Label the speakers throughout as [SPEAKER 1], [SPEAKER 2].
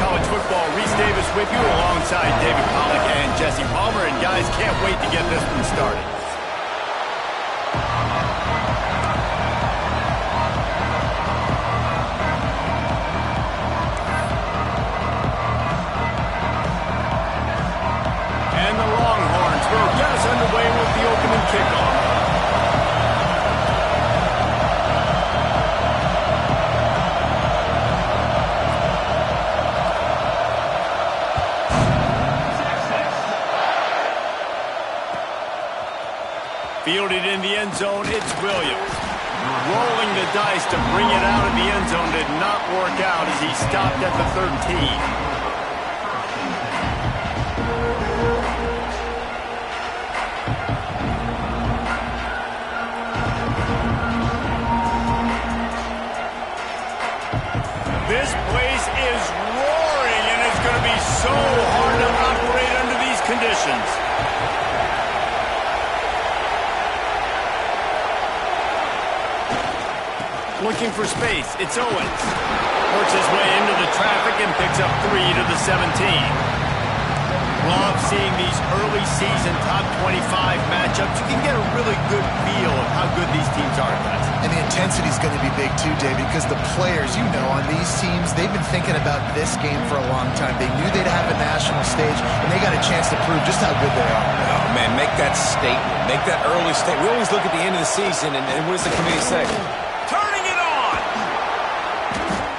[SPEAKER 1] college football. Reese Davis with you alongside David Pollack and Jesse Palmer. And guys, can't wait to get this one started. And the Longhorns will get us underway with the opening kickoff. Fielded in the end zone, it's Williams. Rolling the dice to bring it out of the end zone did not work out as he stopped at the 13. This place is roaring, and it's going to be so hard to operate under these conditions. Looking for space, it's Owens. Works his way into the traffic and picks up 3 to the 17. Love seeing these early season top 25 matchups. You can get a really good feel of how good these teams are, guys.
[SPEAKER 2] And the intensity is going to be big too, David, because the players, you know, on these teams, they've been thinking about this game for a long time. They knew they'd have a national stage, and they got a chance to prove just how good they are.
[SPEAKER 3] Oh, man, make that statement. Make that early statement. We always look at the end of the season, and what does the committee say?
[SPEAKER 1] Turning it on!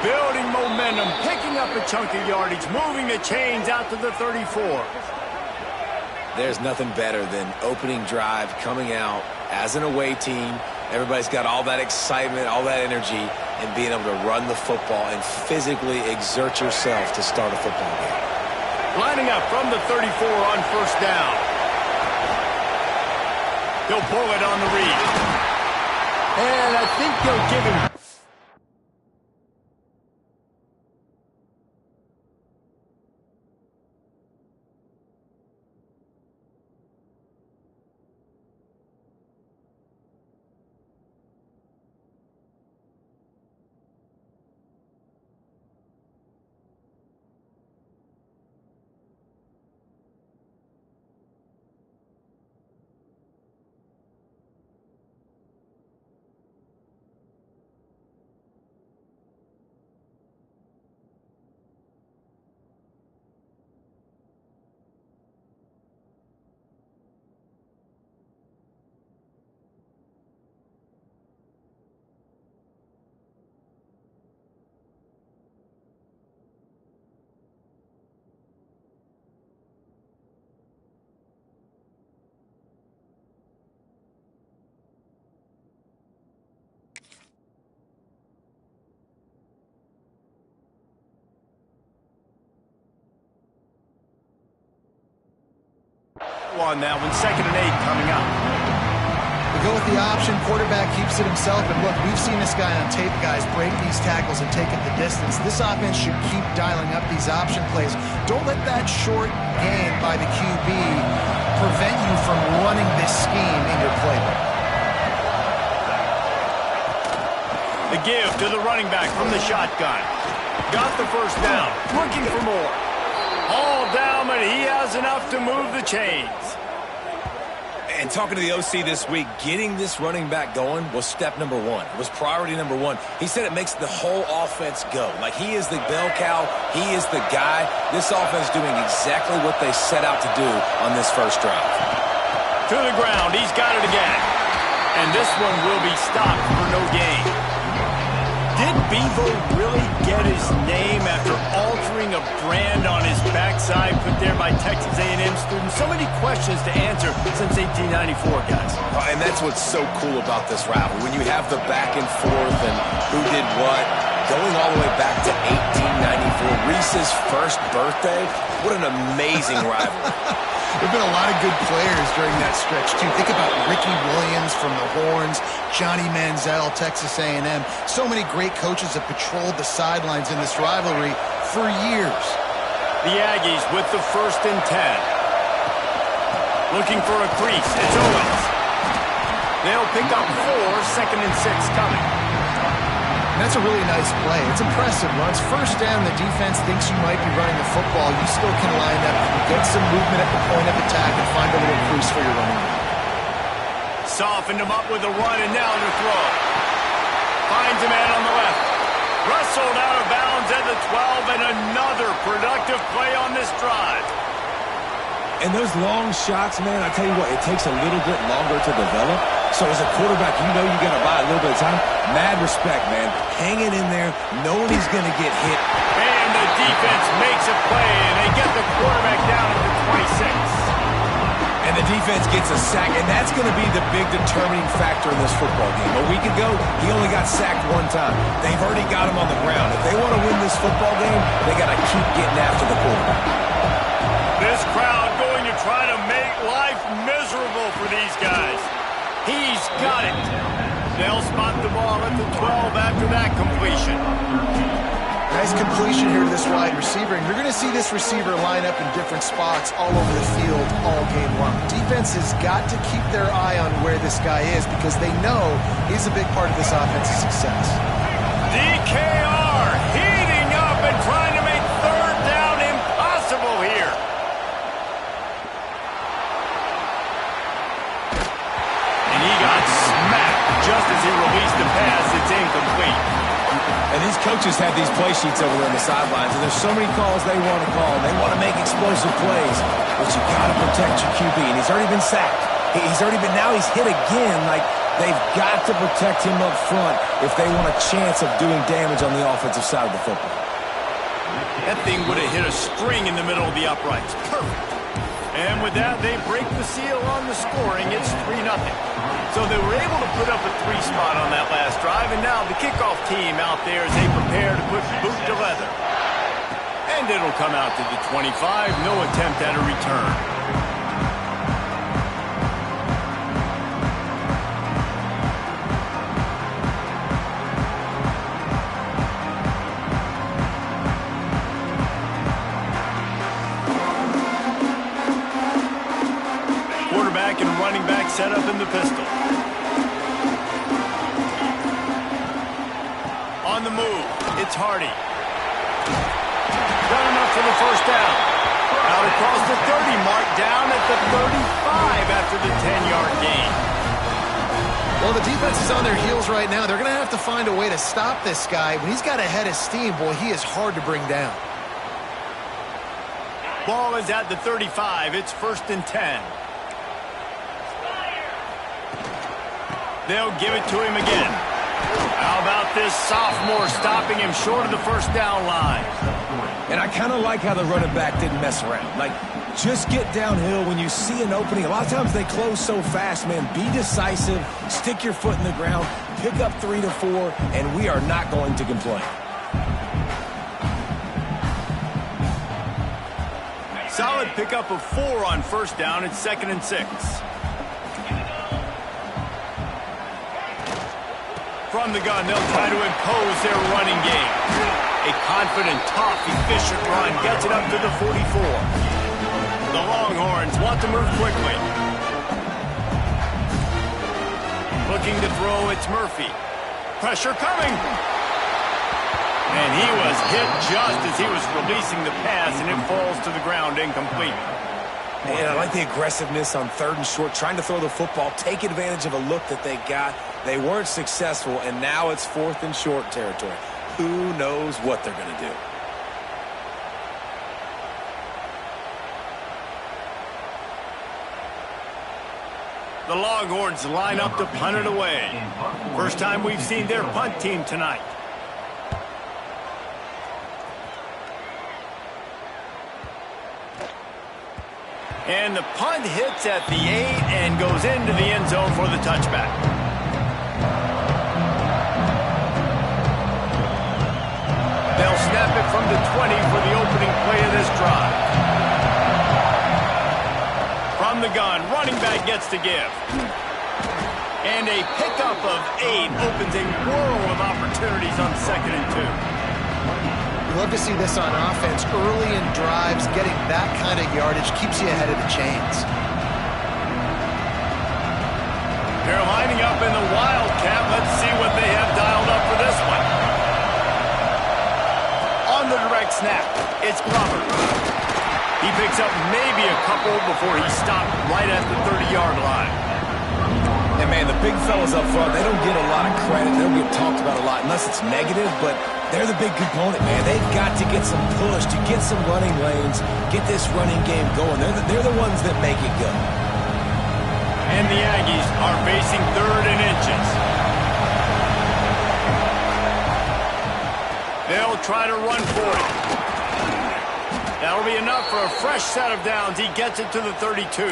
[SPEAKER 1] Building momentum, picking up a chunk of yardage, moving the chains out to the 34.
[SPEAKER 3] There's nothing better than opening drive, coming out as an away team. Everybody's got all that excitement, all that energy, and being able to run the football and physically exert yourself to start a football game.
[SPEAKER 1] Lining up from the 34 on first down. They'll pull it on the read. And I think they'll give him... on that one. 2nd and 8 coming up.
[SPEAKER 2] We go with the option. Quarterback keeps it himself. And look, we've seen this guy on tape, guys, break these tackles and take it the distance. This offense should keep dialing up these option plays. Don't let that short gain by the QB prevent you from running this scheme in your playbook.
[SPEAKER 1] The give to the running back from the shotgun. Got the first down. Looking for more. All down, but he has enough to move the chains.
[SPEAKER 3] And talking to the OC this week, getting this running back going was step number 1. It was priority number 1. He said it makes the whole offense go. Like, he is the bell cow. He is the guy. This offense doing exactly what they set out to do on this first drive.
[SPEAKER 1] To the ground. He's got it again. And this one will be stopped for no gain. Did Bevo really get his name after altering a brand on his backside put there by Texas A&M students? So many questions to answer since 1894, guys.
[SPEAKER 3] And that's what's so cool about this rivalry. When you have the back and forth and who did what, going all the way back to 1894, Reese's first birthday, what an amazing rivalry.
[SPEAKER 2] There have been a lot of good players during that stretch, too. Think about Ricky Williams from the Horns, Johnny Manziel, Texas A&M. So many great coaches have patrolled the sidelines in this rivalry for years.
[SPEAKER 1] The Aggies with the 1st and 10. Looking for a crease. It's Owens. They'll pick up 4, 2nd and 6 coming.
[SPEAKER 2] And that's a really nice play. It's impressive. When it's first down, the defense thinks you might be running the football. You still can line up, get some movement at the point of attack, and find a little crease for your running back.
[SPEAKER 1] Softened him up with a run, and now the throw. Finds a man on the left. Wrestled out of bounds at the 12, and another productive play on this drive.
[SPEAKER 3] And those long shots, man, I tell you what, it takes a little bit longer to develop. So as a quarterback, you know you got to buy a little bit of time. Mad respect, man. Hanging in there, knowing he's going to get hit.
[SPEAKER 1] And the defense makes a play, and they get the quarterback down to the 26.
[SPEAKER 3] And the defense gets a sack, and that's going to be the big determining factor in this football game. A week ago, he only got sacked one time. They've already got him on the ground. If they want to win this football game, they got to keep getting after the quarterback.
[SPEAKER 1] This crowd going to try to make life miserable for these guys. He's got it. They'll spot the ball at the 12 after that completion.
[SPEAKER 2] Nice completion here to this wide receiver, and you're going to see this receiver line up in different spots all over the field all game long. Defense has got to keep their eye on where this guy is because they know he's a big part of this offense's success.
[SPEAKER 1] DKR heating up and trying to make third down impossible here. And he got smacked just as he released the pass. It's incomplete.
[SPEAKER 3] And these coaches have these play sheets over there on the sidelines, and there's so many calls they want to call. They want to make explosive plays, but you got to protect your QB. And he's already been sacked. Now he's hit again. Like, they've got to protect him up front if they want a chance of doing damage on the offensive side of the football.
[SPEAKER 1] That thing would have hit a string in the middle of the uprights. Perfect. And with that, they break the seal on the scoring. It's 3-0. So they were able to put up a 3 spot on that last drive, and now the kickoff team out there as they prepare to put boot to leather. And it'll come out to the 25. No attempt at a return. Quarterback and running back set up in the pistol. On the move, it's Hardy. Done enough for the first down. Out across the 30 mark, down at the 35 after the 10-yard gain.
[SPEAKER 2] Well, the defense is on their heels right now. They're going to have to find a way to stop this guy. When he's got a head of steam, boy, he is hard to bring down.
[SPEAKER 1] Ball is at the 35. It's 1st and 10. They'll give it to him again. How about this sophomore stopping him short of the first down line?
[SPEAKER 3] And I kind of like how the running back didn't mess around. Like, just get downhill when you see an opening. A lot of times they close so fast, man. Be decisive, stick your foot in the ground, pick up 3 to 4, and we are not going to complain.
[SPEAKER 1] Solid pickup of 4 on first down. It's 2nd and 6. From the gun, they'll try to impose their running game. A confident, tough, efficient run gets it up to the 44. The Longhorns want to move quickly. Looking to throw, it's Murphy. Pressure coming. And he was hit just as he was releasing the pass, and it falls to the ground incomplete.
[SPEAKER 3] Man, I like the aggressiveness on 3rd and short, trying to throw the football, take advantage of a look that they got. They weren't successful, and now it's 4th and short territory. Who knows what they're going to do?
[SPEAKER 1] The Longhorns line up to punt it away. First time we've seen their punt team tonight. And the punt hits at the 8 and goes into the end zone for the touchback. They'll snap it from the 20 for the opening play of this drive. From the gun, running back gets to give. And a pickup of 8 opens a world of opportunities on 2nd and 2.
[SPEAKER 2] You love to see this on offense. Early in drives, getting that kind of yardage keeps you ahead of the chains.
[SPEAKER 1] They're lining up in the Wildcat. Let's see what they have dialed up for this one. on the direct snap. It's Glover. He picks up maybe a couple before he stopped right at the 30-yard line.
[SPEAKER 3] And, man, the big fellas up front, they don't get a lot of credit. They don't get talked about a lot unless it's negative, but they're the big component, man. They've got to get some push, to get some running lanes, get this running game going. They're the ones that make it go.
[SPEAKER 1] And the Aggies are facing 3rd and inches. They'll try to run for it. That'll be enough for a fresh set of downs. He gets it to the 32.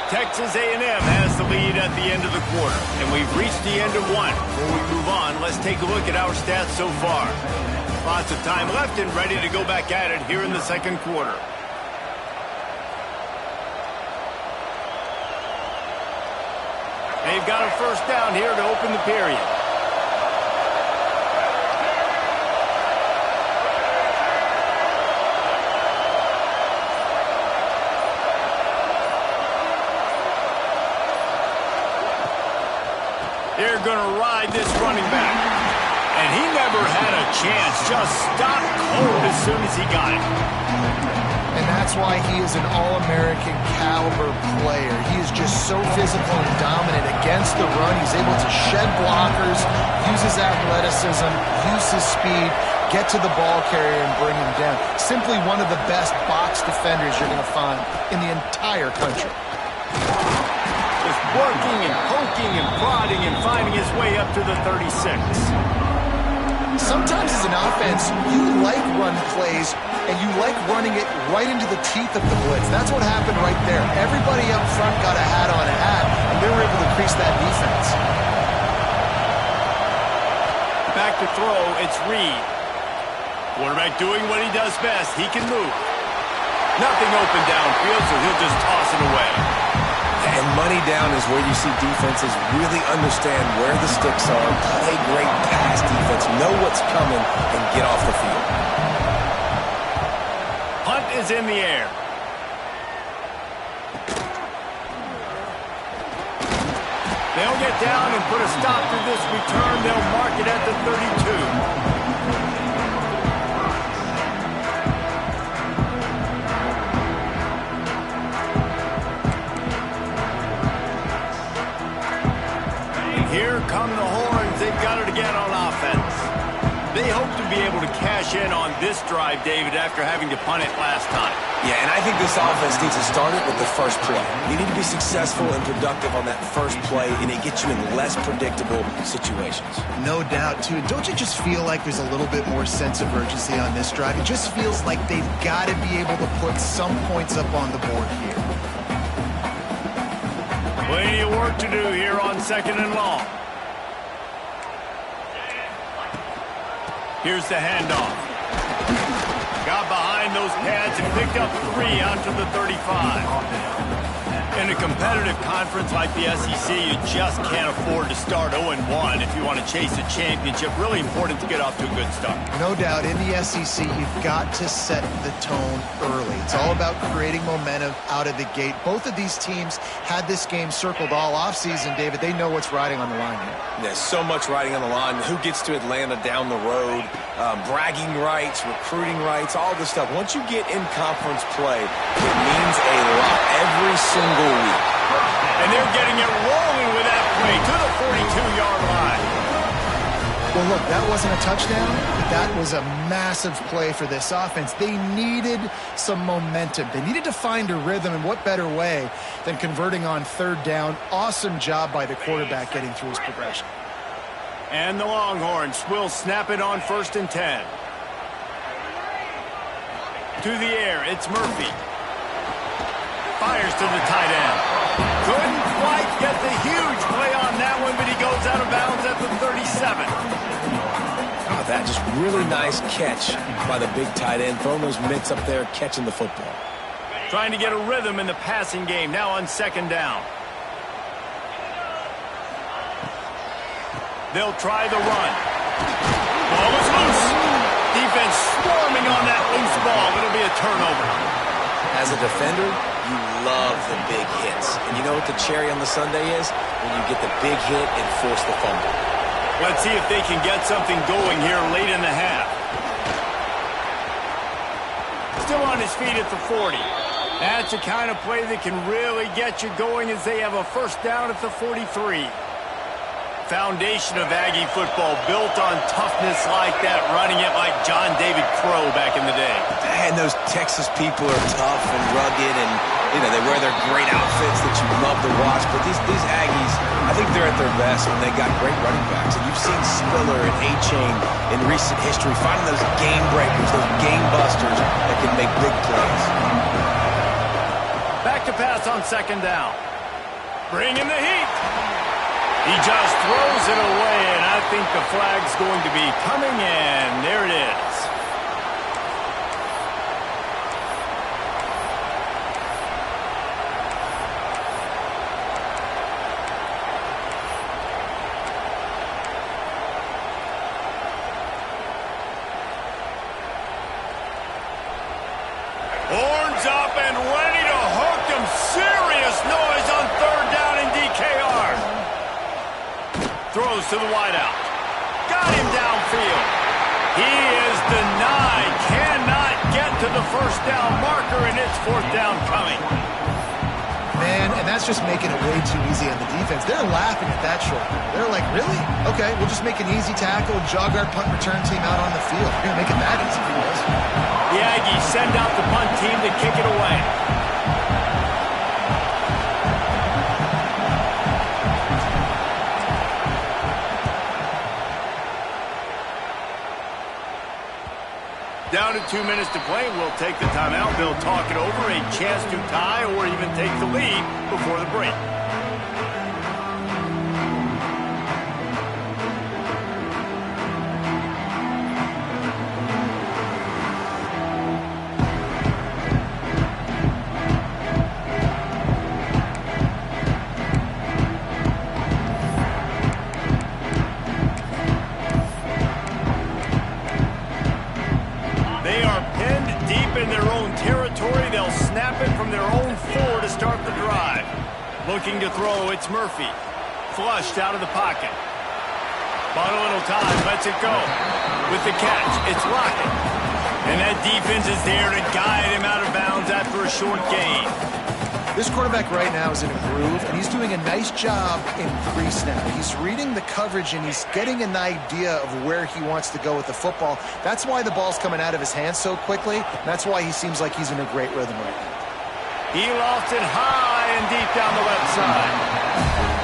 [SPEAKER 1] Texas A&M has the lead at the end of the quarter, and we've reached the end of one. Before we move on, let's take a look at our stats so far. Lots of time left and ready to go back at it here in the second quarter. They've got a first down here to open the period. They're going to ride this running back. And he never had a chance. Just stopped cold as soon as he got it.
[SPEAKER 2] And that's why he is an All-American caliber player. He is just so physical and dominant against the run. He's able to shed blockers, use his athleticism, use his speed, get to the ball carrier and bring him down. Simply one of the best box defenders you're going to find in the entire country.
[SPEAKER 1] Just working and poking and prodding and finding his way up to the 36.
[SPEAKER 2] Sometimes as an offense, you like run plays, and you like running it right into the teeth of the blitz. That's what happened right there. Everybody up front got a hat on a hat, and they were able to crease that defense.
[SPEAKER 1] Back to throw, it's Reed. Quarterback doing what he does best. He can move. Nothing open downfield, so he'll just toss it away.
[SPEAKER 3] And money down is where you see defenses really understand where the sticks are, play great pass defense, know what's coming, and get off the field.
[SPEAKER 1] Hunt is in the air. They'll get down and put a stop to this return. They'll mark it at the 32. Here come the horns. They've got it again on offense. They hope to be able to cash in on this drive, David, after having to punt it last time.
[SPEAKER 3] Yeah, and I think this offense needs to start it with the first play. You need to be successful and productive on that first play, and it gets you in less predictable situations.
[SPEAKER 2] No doubt, too. Don't you just feel like there's a little bit more sense of urgency on this drive? It just feels like they've got to be able to put some points up on the board here.
[SPEAKER 1] Plenty of work to do here on 2nd and long. Here's the handoff. Got behind those pads and picked up 3 out to the 35. In a competitive conference like the SEC, you just can't afford to start 0-1 if you want to chase a championship. Really important to get off to a good start.
[SPEAKER 2] No doubt, in the SEC, you've got to set the tone early. It's all about creating momentum out of the gate. Both of these teams had this game circled all offseason, David. They know what's riding on the line here.
[SPEAKER 3] There's so much riding on the line. Who gets to Atlanta down the road? Bragging rights, recruiting rights, all this stuff. Once you get in conference play, it means a lot every single week.
[SPEAKER 1] And they're getting it rolling with that play to the 42-yard line.
[SPEAKER 2] Well, look, that wasn't a touchdown, but that was a massive play for this offense. They needed some momentum. They needed to find a rhythm, and what better way than converting on 3rd down. Awesome job by the quarterback getting through his progression.
[SPEAKER 1] And the Longhorns will snap it on 1st and 10. To the air, it's Murphy. Fires to the tight end. Couldn't quite get the huge play on that one, but he goes out of bounds at the 37.
[SPEAKER 3] Oh, that just really nice catch by the big tight end. Throwing those mitts up there, catching the football.
[SPEAKER 1] Trying to get a rhythm in the passing game, now on 2nd down. They'll try the run. Ball is loose. Defense swarming on that loose ball. It'll be a turnover.
[SPEAKER 3] As a defender, you love the big hits. And you know what the cherry on the sundae is? When you get the big hit and force the fumble.
[SPEAKER 1] Let's see if they can get something going here late in the half. Still on his feet at the 40. That's the kind of play that can really get you going as they have a first down at the 43. Foundation of Aggie football built on toughness like that, running it like John David Crow back in the day.
[SPEAKER 3] And those Texas people are tough and rugged, and they wear their great outfits that you love to watch. But these Aggies, I think they're at their best when they got great running backs. And you've seen Spiller and A-Chain in recent history finding those game breakers, those game busters that can make big plays.
[SPEAKER 1] Back to pass on second down. Bring in the heat. He just throws it away, and I think the flag's going to be coming in. There it is. Horns up and ready to hook them. Serious noise on third down in DKR. Throws to the wideout. Got him downfield. He is denied. Cannot get to the first down marker, and it's fourth down coming.
[SPEAKER 2] Man, and that's just making it way too easy on the defense. They're laughing at that short. They're like, really? Okay, we'll just make an easy tackle, jog our punt return team out on the field. We're going to make it that easy for us.
[SPEAKER 1] The Aggies send out the punt team to kick it away. Down to 2 minutes to play. We'll take the timeout. They'll talk it over. A chance to tie or even take the lead before the break. Looking to throw, it's Murphy. Flushed out of the pocket. Bought a little time, lets it go. With the catch, it's Lockett. And that defense is there to guide him out of bounds after a short gain.
[SPEAKER 2] This quarterback right now is in a groove, and he's doing a nice job in pre-snap. He's reading the coverage, and he's getting an idea of where he wants to go with the football. That's why the ball's coming out of his hands so quickly. That's why he seems like he's in a great rhythm right now.
[SPEAKER 1] He lost it high and deep down the left side.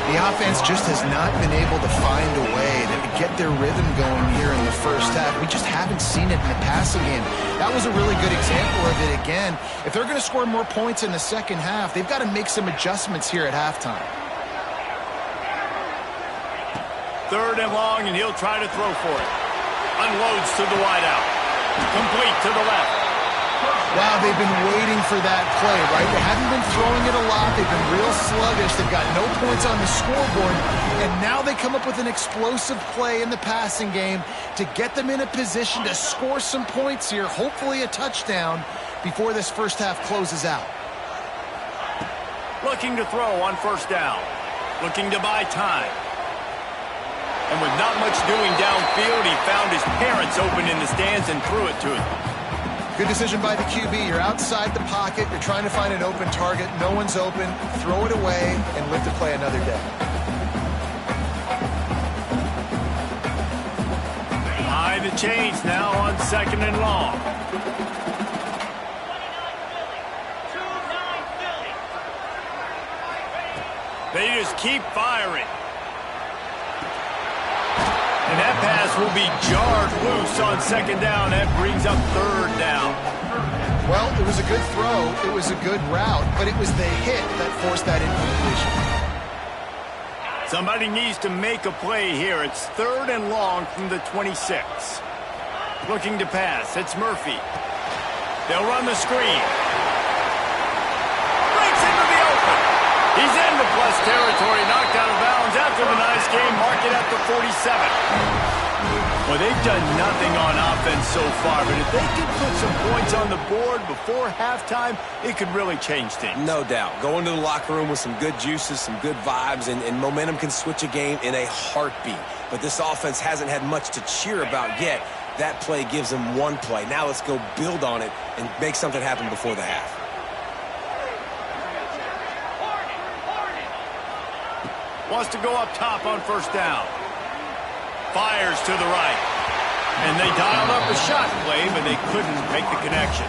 [SPEAKER 2] The offense just has not been able to find a way to get their rhythm going here in the first half. We just haven't seen it in the passing game. That was a really good example of it again. If they're going to score more points in the second half, they've got to make some adjustments here at halftime.
[SPEAKER 1] Third and long, and he'll try to throw for it. Unloads to the wideout. Complete to the left.
[SPEAKER 2] Wow, they've been waiting for that play, right? They haven't been throwing it a lot. They've been real sluggish. They've got no points on the scoreboard. And now they come up with an explosive play in the passing game to get them in a position to score some points here, hopefully a touchdown, before this first half closes out.
[SPEAKER 1] Looking to throw on first down. Looking to buy time. And with not much doing downfield, he found his parents open in the stands and threw it to him.
[SPEAKER 2] Good decision by the QB. You're outside the pocket. You're trying to find an open target. No one's open. Throw it away and live to play another day.
[SPEAKER 1] High the chains now on second and long. They just keep firing. And that pass will be jarred loose on second down. That brings up third down.
[SPEAKER 2] Well, it was a good throw. It was a good route, but it was the hit that forced that incompletion.
[SPEAKER 1] Somebody needs to make a play here. It's third and long from the 26. Looking to pass. It's Murphy. They'll run the screen. Breaks into the open. He's into plus territory, knocked out of bounds after the nice game. Mark it at the 47. Well, they've done nothing on offense so far, but if they could put some points on the board before halftime, it could really change things.
[SPEAKER 3] No doubt. Go into the locker room with some good juices, some good vibes, and momentum can switch a game in a heartbeat. But this offense hasn't had much to cheer about yet. That play gives them one play. Now let's go build on it and make something happen before the half.
[SPEAKER 1] Wants to go up top on first down. Fires to the right. And they dialed up a shot play, but they couldn't make the connection.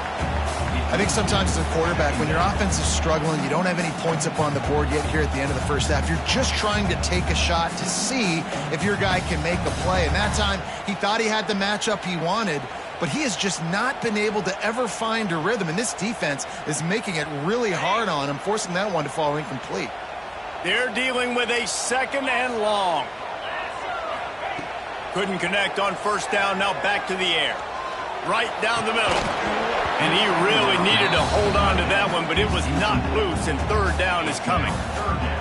[SPEAKER 2] I think sometimes as a quarterback, when your offense is struggling, you don't have any points up on the board yet here at the end of the first half. You're just trying to take a shot to see if your guy can make a play. And that time, he thought he had the matchup he wanted, but he has just not been able to ever find a rhythm. And this defense is making it really hard on him, forcing that one to fall incomplete.
[SPEAKER 1] They're dealing with a second and long. Couldn't connect on first down, now back to the air. Right down the middle. And he really needed to hold on to that one, but it was not loose, and third down is coming.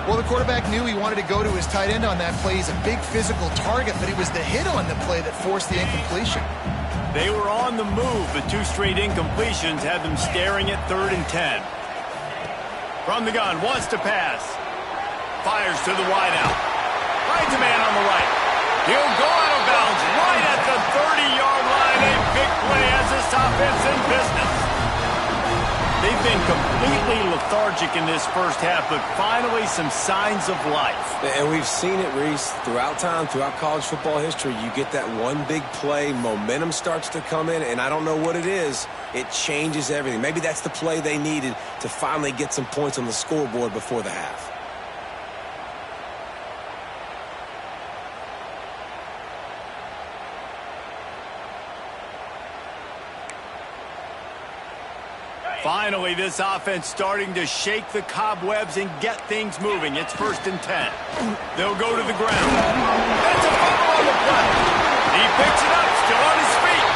[SPEAKER 2] Well, the quarterback knew he wanted to go to his tight end on that play. He's a big physical target, but it was the hit on the play that forced the incompletion.
[SPEAKER 1] They were on the move, but two straight incompletions had them staring at 3rd and 10. From the gun, wants to pass. Fires to the wideout. Finds a man on the right. He'll go out of bounds right at the 30-yard line. A big play as this offense in business. They've been completely lethargic in this first half, but finally some signs of life.
[SPEAKER 3] And we've seen it, Reese, throughout time, throughout college football history. You get that one big play, momentum starts to come in, and I don't know what it is. It changes everything. Maybe that's the play they needed to finally get some points on the scoreboard before the half.
[SPEAKER 1] Finally, this offense starting to shake the cobwebs and get things moving. It's 1st and 10. They'll go to the ground. That's a fumble on the play. He picks it up, still on his feet.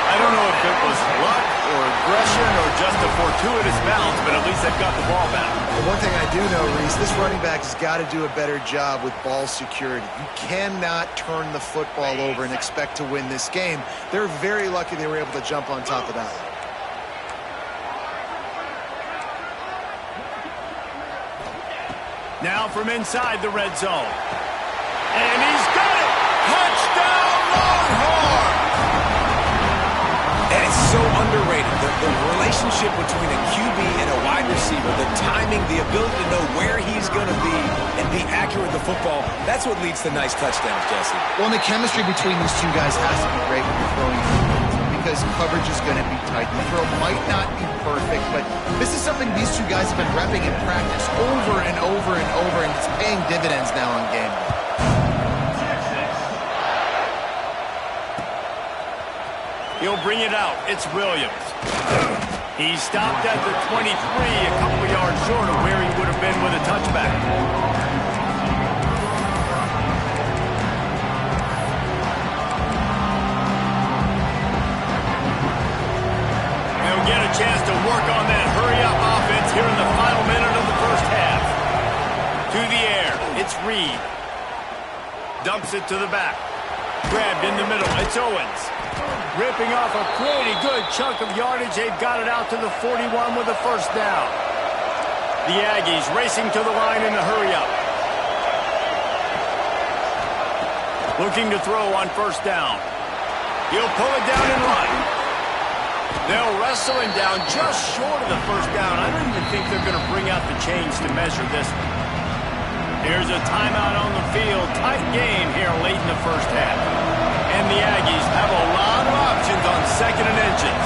[SPEAKER 1] I don't know if it was luck or aggression or just a fortuitous bounce, but at least they've got the ball back.
[SPEAKER 2] The one thing I do know, Reese, this running back has got to do a better job with ball security. You cannot turn the football over and expect to win this game. They're very lucky they were able to jump on top of that one.
[SPEAKER 1] Now from inside the red zone. And he's got it! Touchdown, Longhorn!
[SPEAKER 3] And it's so underrated. The relationship between a QB and a wide receiver, the timing, the ability to know where he's going to be and be accurate with the football, that's what leads to nice touchdowns, Jesse.
[SPEAKER 2] Well, and the chemistry between these two guys has to be great when you're throwing because coverage is going to be tight. The throw might not be perfect, but this is something these two guys have been repping in practice over and over and over, and it's paying dividends now on game day.
[SPEAKER 1] He'll bring it out. It's Williams. He stopped at the 23, a couple yards short of where he would have been with a touchback. Get a chance to work on that hurry-up offense here in the final minute of the first half. To the air, it's Reed. Dumps it to the back. Grabbed in the middle, it's Owens. Ripping off a pretty good chunk of yardage. They've got it out to the 41 with the first down. The Aggies racing to the line in the hurry-up. Looking to throw on first down. He'll pull it down and run. They'll wrestle him down just short of the first down. I don't even think they're going to bring out the chains to measure this one. Here's a timeout on the field. Tight game here late in the first half. And the Aggies have a lot of options on 2nd and inches.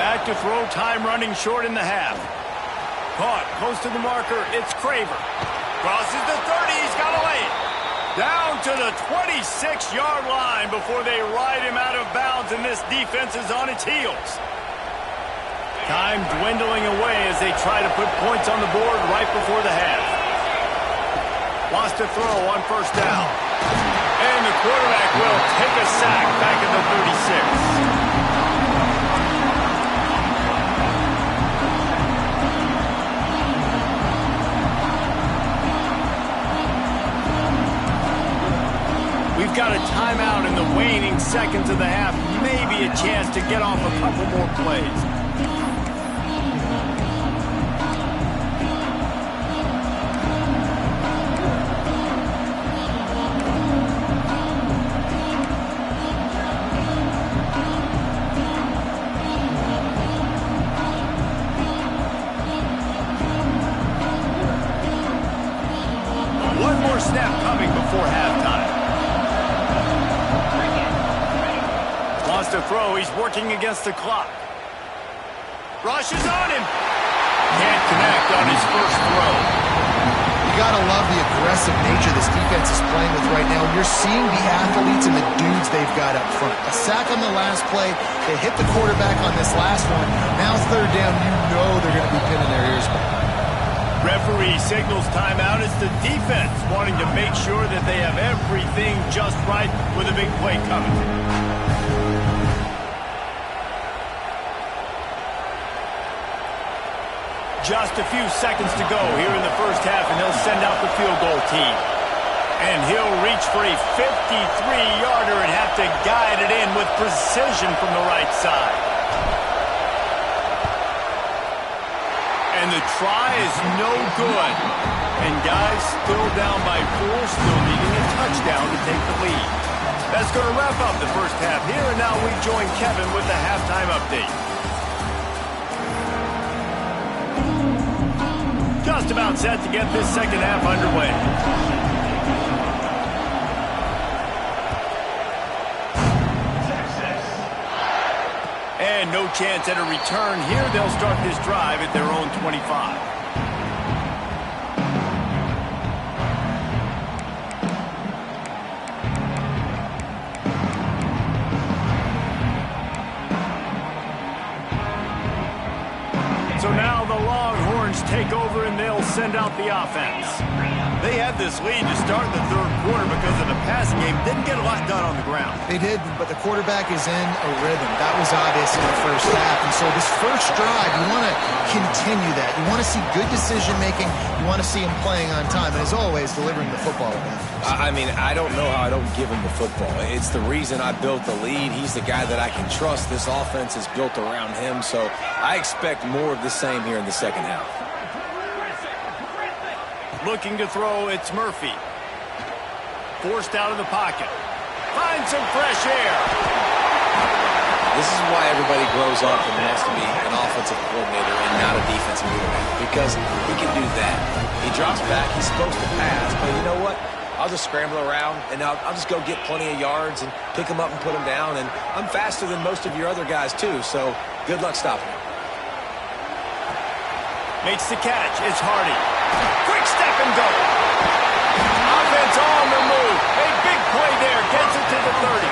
[SPEAKER 1] Back to throw, time running short in the half. Caught close to the marker. It's Craver. Crosses the 30. He's got to lay it. Down to the 26-yard line before they ride him out of bounds, and this defense is on its heels. Time dwindling away as they try to put points on the board right before the half. Wants to throw on first down. And the quarterback will take a sack back at the 36. We've got a timeout waning seconds of the half, maybe a chance to get off a couple more plays. One more snap coming before halftime. Wants to throw. He's working against the clock. Rushes on him. Can't connect on his first throw.
[SPEAKER 2] You gotta love the aggressive nature this defense is playing with right now. You're seeing the athletes and the dudes they've got up front. A sack on the last play. They hit the quarterback on this last one. Now third down, you know they're going to be pinning their ears back.
[SPEAKER 1] Referee signals timeout. It's the defense wanting to make sure that they have everything just right with a big play coming. Just a few seconds to go here in the first half, and they'll send out the field goal team. And he'll reach for a 53-yarder and have to guide it in with precision from the right side. And the try is no good. And guys still down by 4, still needing a touchdown to take the lead. That's going to wrap up the first half here, and now we join Kevin with the halftime update. Just about set to get this second half underway. And no chance at a return here. They'll start this drive at their own 25. So now the Longhorns take over and they'll send out the offense. They had this lead to start the third quarter because of the passing game. Didn't get a lot done on the ground.
[SPEAKER 2] They did, but the quarterback is in a rhythm. That was obvious in the first half. And so this first drive, you want to continue that. You want to see good decision-making. You want to see him playing on time. And as always, delivering the football.
[SPEAKER 3] I mean, I don't know how I don't give him the football. It's the reason I built the lead. He's the guy that I can trust. This offense is built around him. So I expect more of the same here in the second half.
[SPEAKER 1] Looking to throw, it's Murphy. Forced out of the pocket. Finds some fresh air.
[SPEAKER 3] This is why everybody grows up and wants to be an offensive coordinator and not a defensive coordinator, because he can do that. He drops back, he's supposed to pass, but you know what? I'll just scramble around, and I'll just go get plenty of yards and pick them up and put them down, and I'm faster than most of your other guys, too, so good luck stopping him.
[SPEAKER 1] Makes the catch. It's Hardy. Quick step and go. Offense on the move. A big play there. Gets it to the 30.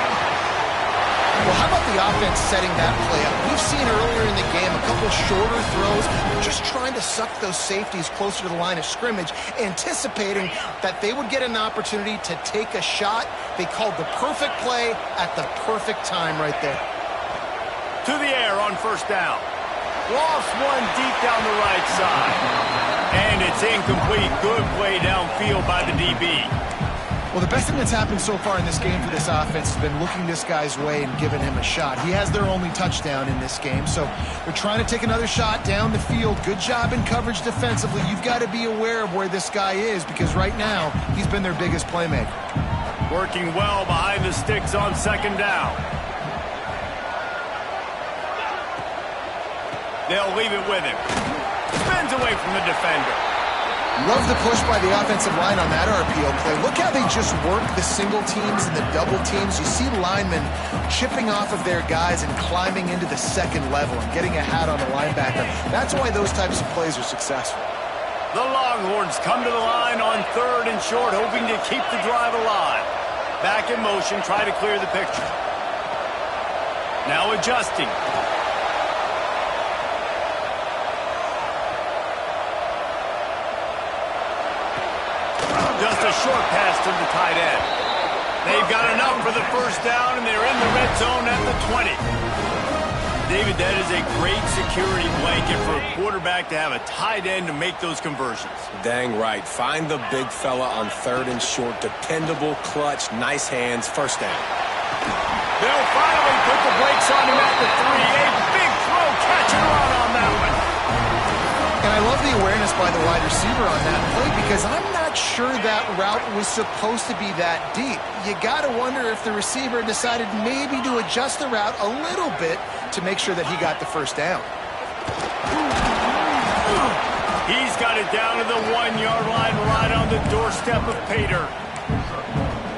[SPEAKER 2] Well, how about the offense setting that play up? We've seen earlier in the game a couple shorter throws, just trying to suck those safeties closer to the line of scrimmage, anticipating that they would get an opportunity to take a shot. They called the perfect play at the perfect time right there.
[SPEAKER 1] To the air on first down. Lost one deep down the right side. And it's incomplete. Good play downfield by the DB.
[SPEAKER 2] Well, the best thing that's happened so far in this game for this offense has been looking this guy's way and giving him a shot. He has their only touchdown in this game, so they're trying to take another shot down the field. Good job in coverage defensively. You've got to be aware of where this guy is, because right now he's been their biggest playmaker.
[SPEAKER 1] Working well behind the sticks on second down. They'll leave it with him. Spins away from the defender.
[SPEAKER 2] Love the push by the offensive line on that RPO play. Look how they just work the single teams and the double teams. You see linemen chipping off of their guys and climbing into the second level and getting a hat on the linebacker. That's why those types of plays are successful.
[SPEAKER 1] The Longhorns come to the line on third and short, hoping to keep the drive alive. Back in motion, try to clear the picture. Now adjusting. Just a short pass to the tight end. They've got enough for the first down, and they're in the red zone at the 20. David, that is a great security blanket for a quarterback to have a tight end to make those conversions.
[SPEAKER 3] Dang right. Find the big fella on third and short. Dependable, clutch, nice hands, first down.
[SPEAKER 1] They'll finally put the brakes on him at the 3. A big throw, catch and run on that one.
[SPEAKER 2] And I love the awareness by the wide receiver on that play because I'm not sure that route was supposed to be that deep. You got to wonder if the receiver decided maybe to adjust the route a little bit to make sure that he got the first down.
[SPEAKER 1] He's got it down to the 1-yard line right on the doorstep of Pater.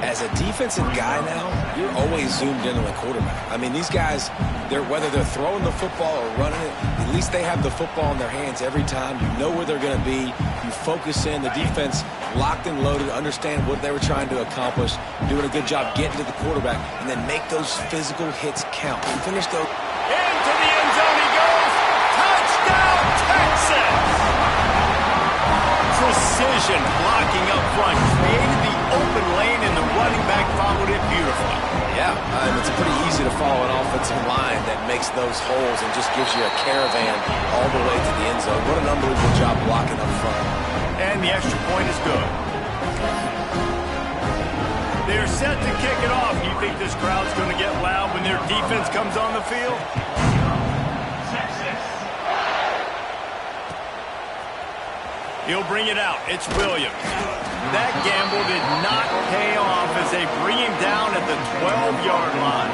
[SPEAKER 3] As a defensive guy now, you're always zoomed in on the quarterback. I mean, these guys, whether they're throwing the football or running it, at least they have the football in their hands every time. You know where they're going to be. You focus in. The defense locked and loaded, understand what they were trying to accomplish, doing a good job getting to the quarterback, and then make those physical hits count. Finish those.
[SPEAKER 1] Into the end zone he goes. Touchdown, Texas! Precision blocking up front, created the open lane, and the running back followed it beautifully.
[SPEAKER 3] Yeah, it's pretty easy to follow an offensive line that makes those holes and just gives you a caravan all the way to the end zone. What an unbelievable job blocking up front.
[SPEAKER 1] And the extra point is good. They're set to kick it off. You think this crowd's going to get loud when their defense comes on the field? He'll bring it out. It's Williams. That gamble did not pay off as they bring him down at the 12-yard line.